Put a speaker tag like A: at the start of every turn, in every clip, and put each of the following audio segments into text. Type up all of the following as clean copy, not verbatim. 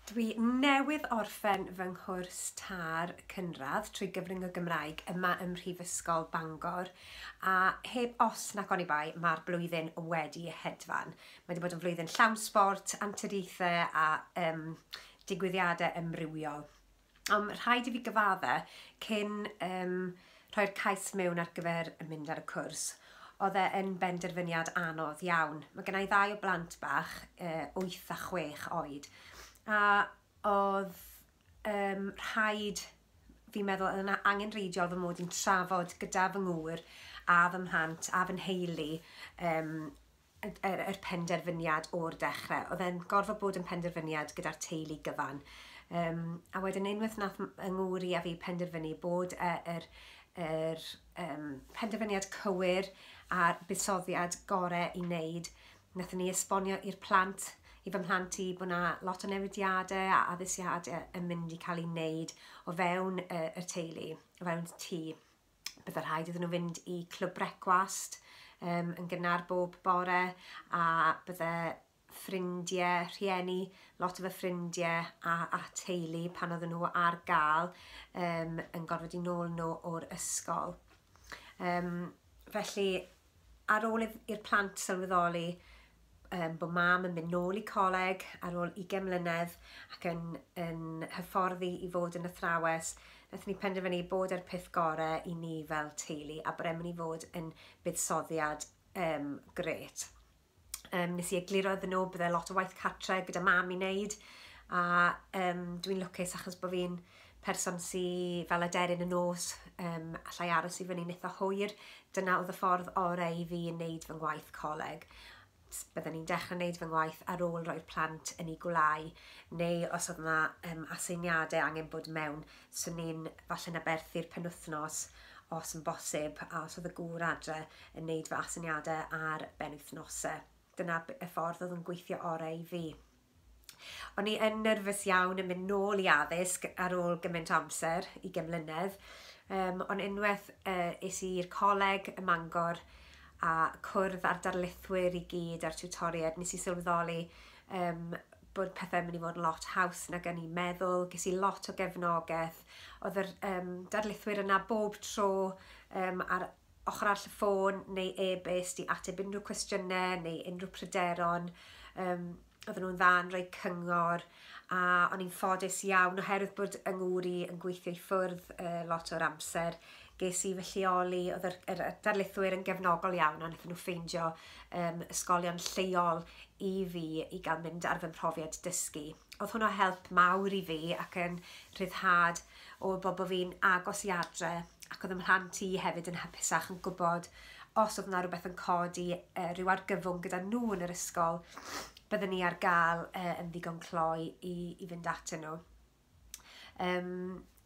A: Dwi newydd orffen fy nghwrs TAR Cynradd trwy gyfrwng y Gymraeg yma ym Mhrifysgol Bangor, a heb os nac oni bai mae'r blwyddyn wedi hedfan. Mae wedi bod yn flwyddyn llawn sbort, anturiaethau a digwyddiadau ymrywiol. Ond rhaid i fi gyfadde cyn rhoi'r cais mewn ar gyfer mynd ar y cwrs. Oedd e'n benderfyniad anodd iawn. Mae gennau 2 o blant bach, 8 a 6 oed. A oedd rhaid, fi'n meddwl, yn angenreidiol fy mod i'n trafod gyda fy ngŵr a fy mhlant a fy nheulu yr penderfyniad o'r dechrau. Oedd e'n gorfod bod yn penderfyniad gyda'r teulu gyfan. A wedyn unwaith nath yng ngŵr i a fi penderfynu bod yr penderfyniad cywir a'r buddsoddiad gorau i wneud, nathon ni esbonio i'r plant, i fy mhlant i bod yna lot o newidiadau a addysgiadau yn mynd i cael ei wneud o fewn y teulu, o fewn y tŷ. Byddai rhaid iddyn nhw fynd i clwb brecwast yn gynnar bob bore, a byddai ffrindiau, rhieni, lot o fy ffrindiau a teulu pan oedden nhw ar gael yn gorfod i nôl nhw o'r ysgol. Felly, ar ôl i'r plant sylweddoli bod mam yn mynd nôl i coleg ar ôl 20 mlynedd ac yn hyfforddi i fod yn athrawes, nathon ni penderfynu bod yr peth gorau i ni fel teulu a bod e'n mynd i fod yn buddsoddiad gret. Nes i egluro iddyn nhw byddai lot o waith cartre gyda mam i wneud, a dwi'n lwcus achos bod fi'n person sy'n fel aderyn y nos, allai aros i fyny'n eitha hwyr. Dyna oedd y ffordd orau i fi yn wneud fy ngwaith coleg. Byddwn ni'n dechrau wneud fy ngwaith ar ôl roi'r plant yn ei gwblhau, neu os oedd yna aseiniadau angen bod mewn, so ni'n falle'n aberthu'r penwythnos os yn bosib, a os oedd y gŵr adre yn wneud fy aseiniadau ar benwythnosau. Dyna y ffordd oedd yn gweithio orau i fi. O'n i yn nerfus iawn yn mynd nôl i addysg ar ôl gymaint o amser, 20 mlynedd, ond unwaith es i'r Coleg ym Bangor a cwrdd ar darlithwyr i gyd ar tiwtoriaid, nes i sylweddoli bod pethau'n mynd i fod yn lot haws nag yn i'n meddwl. Ges i lot o gefnogaeth. Oedd yr darlithwyr yna bob tro ar ochr arall y ffôn neu e-byst i ateb unrhyw cwestiynau neu unrhyw pryderon. Oedden nhw'n dda yn rhoi cyngor, a o'n i'n ffodus iawn oherwydd bod yng ngŵr i yn gweithio i ffwrdd lot o'r amser. Ges i fy lleoli, oedd yr darlithwyr yn gefnogol iawn, a wnaethon nhw ffeindio ysgolion lleol i fi i gael mynd ar fy phrofiad dysgu. Oedd hwnna help mawr i fi ac yn rhyddhad o bobl fi'n agos i adre, ac oedd ym mhlant i hefyd yn hapusach yn gwybod os oedd yna rhywbeth yn codi rhyw argyfwng gyda nhw yn yr ysgol, byddwn ni ar gael yn ddigon cloi i fynd atyn nhw.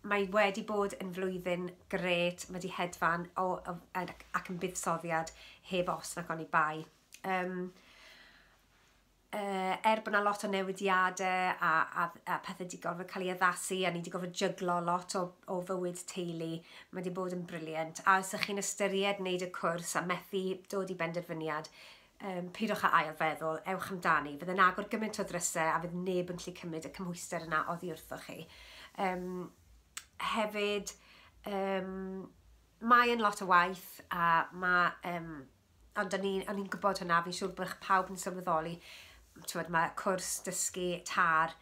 A: Mae wedi bod yn flwyddyn gret, mae wedi hedfan ac yn buddsoddiad heb os nac oni bai. Bod yna lot o newidiadau a pethau wedi gorfod cael ei addasu, a ni wedi gorfod jyglo lot o fywyd teulu, mae wedi bod yn briliant. A os ydych chi'n ystyried wneud y cwrs a methu dod i benderfyniad, pidwch â ail feddwl, ewch amdani. Fydd yn agor gymaint o ddrysau a fydd neb yn gallu cymryd y cymhwyster yna oddi wrthoch chi. Hefyd, mae'n lot o waith, ond o'n i'n gwybod hwnna, fi'n siŵr bod pawb yn sylweddoli. Mae cwrs dysgu TAR,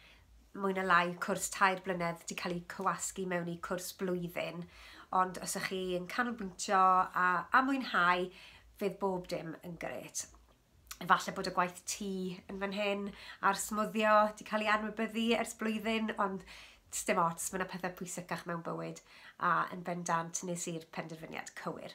A: mwy na lai cwrs 3 blynedd wedi cael ei cywasgu mewn i cwrs blwyddyn, ond os ydych chi yn canolbwyntio a mwynhau, fydd bob dim yn gret. Efallai bod y gwaith tŷ yn fan hyn a'r smwddio wedi cael ei anwybyddu ers blwyddyn, ond dim ots, mae yna pethau pwysicach mewn bywyd, a yn bendant nes i'r penderfyniad cywir.